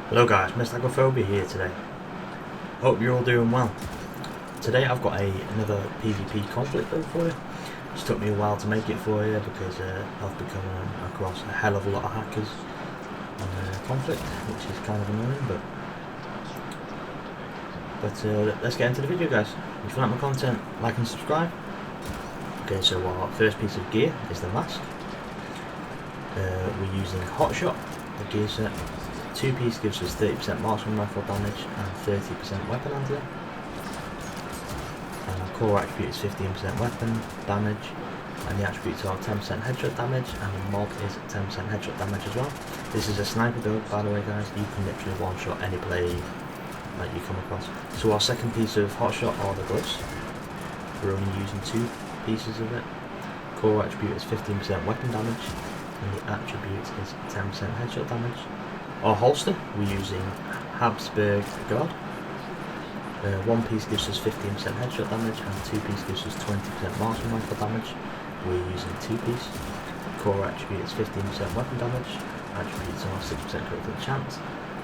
Hello guys, Mr. Agophobia here today. Hope you're all doing well. Today I've got another PvP conflict build for you. It's took me a while to make it for you because I've become across a hell of a lot of hackers on conflict, which is kind of annoying, but let's get into the video guys. If you like my content, like and subscribe. Okay, so our first piece of gear is the mask. We're using Hotshot, the gear set. 2-piece gives us 30% marksman rifle damage and 30% weapon handling. And our core attribute is 15% weapon damage, and the attributes are 10% headshot damage, and the mob is 10% headshot damage as well. This is a sniper build, by the way guys. You can literally one-shot any blade that you come across. So our second piece of hotshot are the gloves. We're only using 2 pieces of it. Core attribute is 15% weapon damage, and the attribute is 10% headshot damage. Our holster, we're using Habsburg Guard. 1 piece gives us 15% headshot damage, and 2 piece gives us 20% marksman rifle damage. We're using 2 piece. Core attribute is 15% weapon damage. Attributes are 6% critical hit chance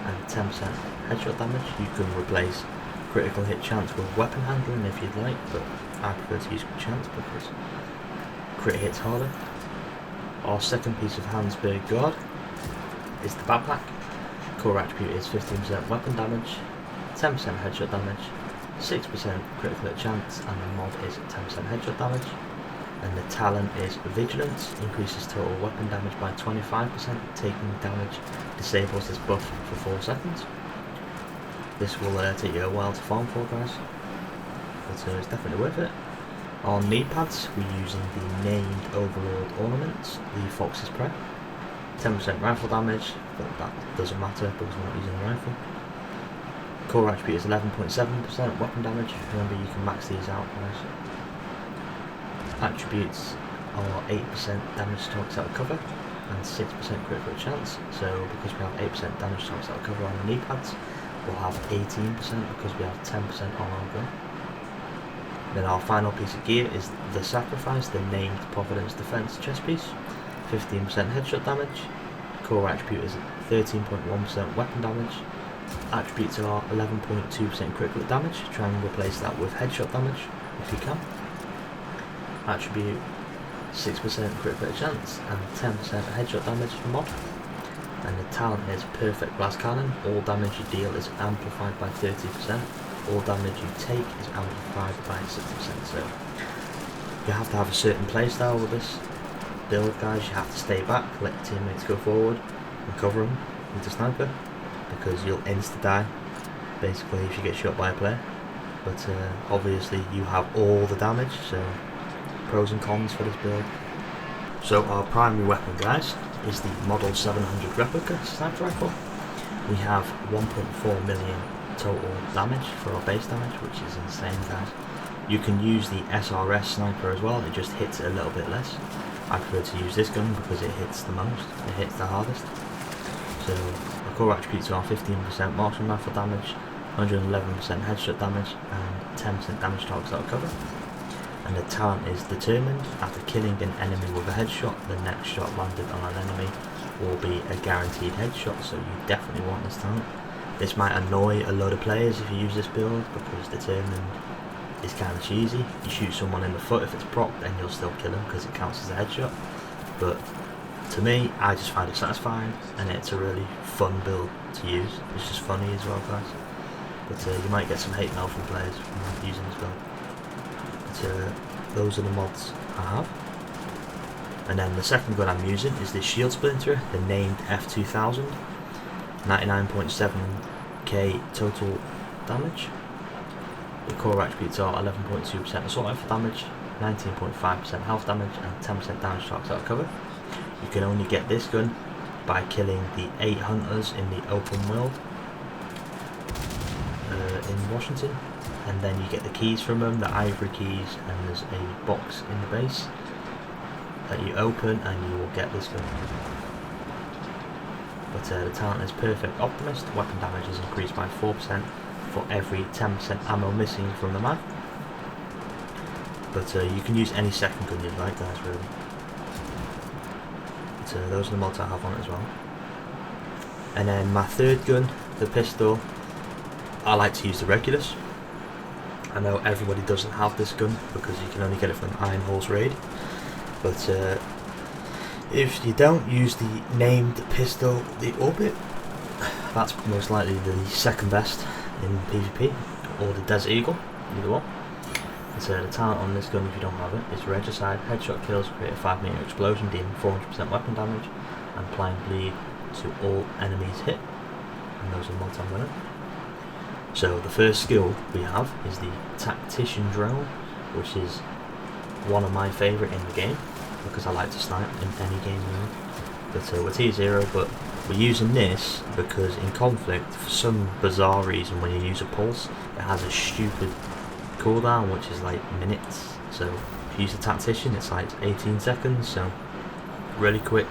and 10% headshot damage. You can replace critical hit chance with weapon handling if you'd like, but I prefer to use chance because crit hits harder. Our second piece of Habsburg Guard is the backpack. Core attribute is 15% weapon damage, 10% headshot damage, 6% critical hit chance, and the mob is 10% headshot damage. And the talent is Vigilance, increases total weapon damage by 25%, taking damage disables this buff for 4 seconds. This will take you a while to farm for guys, but it's definitely worth it. Our knee pads, we're using the named overlord ornaments, the Fox's Prey. 10% rifle damage, but that doesn't matter because we're not using a rifle. Core attribute is 11.7% weapon damage. Remember, you can max these out guys. Attributes are 8% damage to targets out of cover and 6% critical chance. So because we have 8% damage to targets out of cover on the knee pads, we'll have 18% because we have 10% on our gun. Then our final piece of gear is the Sacrifice, the named Providence Defense chest piece. 15% headshot damage. Core attribute is 13.1% weapon damage. Attributes are 11.2% critical damage. Try and replace that with headshot damage if you can. Attribute 6% critical chance and 10% headshot damage for mob. And the talent is Perfect Blast Cannon. All damage you deal is amplified by 30%. All damage you take is amplified by 60%. So you have to have a certain playstyle with this build guys. You have to stay back, let your teammates go forward and cover them with the sniper, because you'll insta die basically if you get shot by a player. But obviously you have all the damage, so pros and cons for this build. So our primary weapon guys is the Model 700 replica sniper rifle. We have 1.4 million total damage for our base damage, which is insane guys. You can use the SRS sniper as well, it just hits it a little bit less. I prefer to use this gun because it hits the most, it hits the hardest. So our core attributes are 15% marksman rifle damage, 111% headshot damage, and 10% damage targets out of cover. And the talent is Determined. After killing an enemy with a headshot, the next shot landed on an enemy will be a guaranteed headshot, so you definitely want this talent. This might annoy a load of players if you use this build because Determined is kind of cheesy. You shoot someone in the foot if it's procced, then you'll still kill him because it counts as a headshot. But to me, I just find it satisfying, and it's a really fun build to use. It's just funny as well guys. But you might get some hate mail from players from using this build. But those are the mods I have. And then the second gun I'm using is this Shield Splinter, the named F2000. 99.7k total damage. The core attributes are 11.2% assault rifle damage, 19.5% health damage, and 10% damage targets out of cover. You can only get this gun by killing the 8 hunters in the open world in Washington, and then you get the keys from them, the ivory keys, and there's a box in the base that you open and you will get this gun. But the talent is Perfect Optimist. Weapon damage is increased by 4% for every 10% ammo missing from the mag. But you can use any second gun you'd like guys really. But those are the mods I have on it as well. And then my third gun the pistol, I like to use the Regulus. I know everybody doesn't have this gun because you can only get it from Iron Horse Raid, but if you don't use the named pistol, the Orbit, that's most likely the second best in PvP, or the Desert Eagle, either one. So the talent on this gun, if you don't have it, is Regicide, headshot kills, create a 5 meter explosion, dealing 400% weapon damage, and applying bleed to all enemies hit, and those are multi-winner. So the first skill we have is the Tactician Drone, which is one of my favourite in the game, because I like to snipe in any game really. But we're T0, but we're using this because in conflict, for some bizarre reason, when you use a pulse, it has a stupid cooldown, which is like minutes. So if you use the Tactician, it's like 18 seconds, so really quick,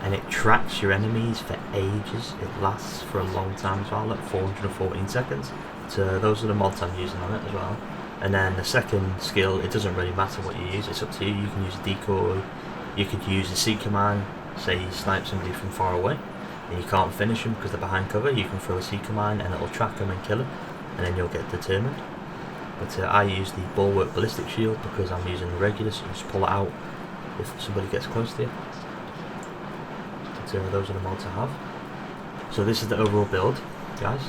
and it tracks your enemies for ages. It lasts for a long time as well, like 414 seconds. So those are the mods I'm using on it as well. And then the second skill, it doesn't really matter what you use, it's up to you. You can use a decoy, you could use a Seeker Mine, say you snipe somebody from far away and you can't finish them because they're behind cover, you can throw a Seeker Mine and it'll track them and kill them, and then you'll get determined. But I use the Bulwark Ballistic Shield because I'm using the Regulus, so just pull it out if somebody gets close to you. But those are the mods I have. So this is the overall build, guys.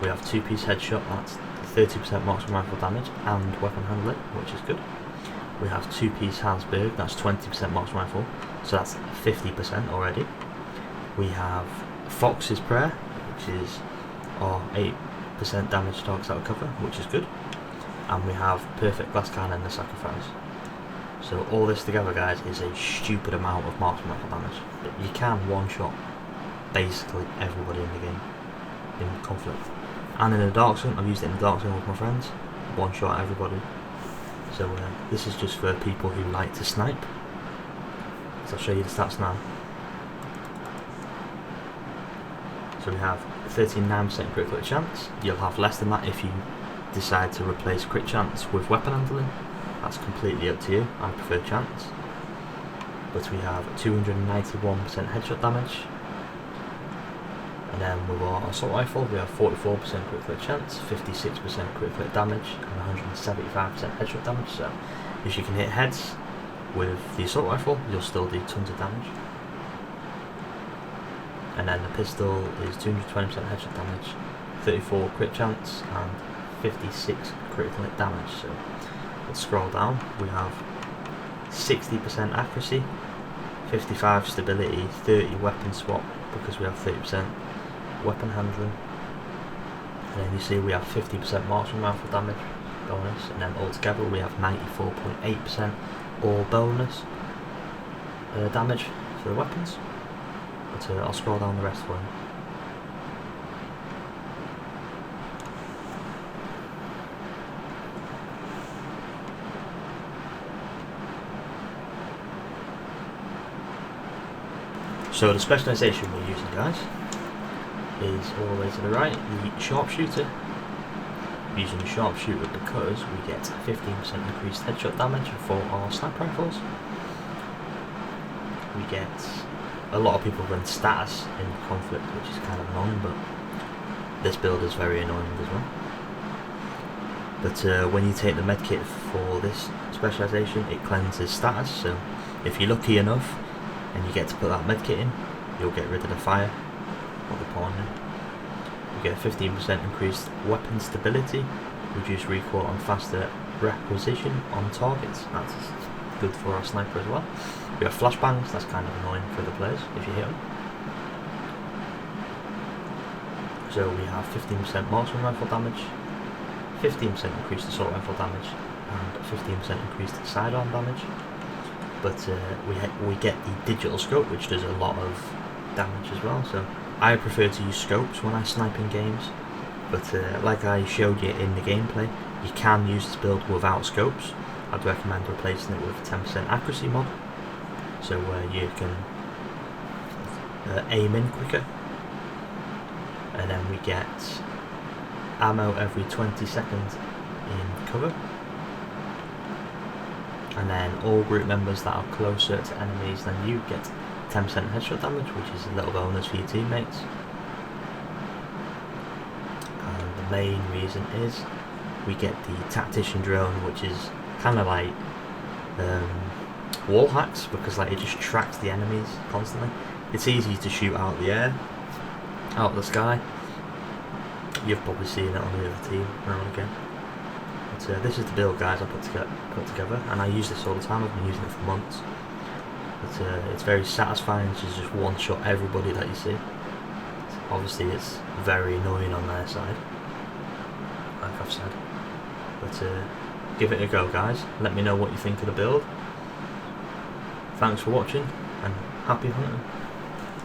We have 2-piece headshot, that's 30% marksman rifle damage and weapon handling, which is good. We have 2-piece Hansberg, that's 20% marksman rifle, so that's 50% already. We have Fox's Prayer, which is our 8% damage to targets out of cover, which is good. And we have Perfect Glass Cannon and the Sacrifice. So all this together, guys, is a stupid amount of marksman rifle damage. You can one-shot basically everybody in the game in conflict. And in the Dark Zone, I've used it in the Dark Zone with my friends, one-shot everybody. So this is just for people who like to snipe. So I'll show you the stats now. So we have 39% critical hit chance. You'll have less than that if you decide to replace crit chance with weapon handling. That's completely up to you. I prefer chance. But we have 291% headshot damage. And then with our assault rifle, we have 44% critical hit chance, 56% critical hit damage, and 175% headshot damage. So if you can hit heads with the assault rifle, you'll still do tons of damage. And then the pistol is 220% headshot damage, 34 crit chance, and 56 critical hit damage. So let's scroll down. We have 60% accuracy, 55 stability, 30 weapon swap because we have 30% weapon handling, and then you see we have 50% marksman rifle damage bonus, and then altogether we have 94.8% all bonus damage for the weapons. But I'll scroll down the rest for you. So the specialization we're using, guys, is all the way to the right, the sharpshooter. We're using the sharpshooter because we get 15% increased headshot damage for our sniper rifles. We get, a lot of people run status in conflict, which is kind of annoying, but this build is very annoying as well. But when you take the medkit for this specialization, it cleanses status, so if you're lucky enough and you get to put that medkit in, you'll get rid of the fire or the pawn. You get 15% increased weapon stability, reduced recoil and faster requisition on targets. That's good for our sniper as well. We have flashbangs, that's kind of annoying for the players if you hit them. So we have 15% marksman rifle damage, 15% increased assault rifle damage, and 15% increased sidearm damage. But we get the digital scope, which does a lot of damage as well. So I prefer to use scopes when I snipe in games, but like I showed you in the gameplay, you can use this build without scopes. I'd recommend replacing it with a 10% accuracy mod, so you can aim in quicker. And then we get ammo every 20 seconds in cover. And then all group members that are closer to enemies than you get 10% headshot damage, which is a little bonus for your teammates. main reason is we get the tactician drone, which is kind of like wall hacks, because like it just tracks the enemies constantly. It's easy to shoot out the air, out of the sky. You've probably seen it on the other team now and again. But this is the build, guys, I put together, and I use this all the time. I've been using it for months. But it's very satisfying to just one-shot everybody that you see. Obviously, it's very annoying on their side, like I've said. But give it a go, guys. Let me know what you think of the build. Thanks for watching, and happy hunting.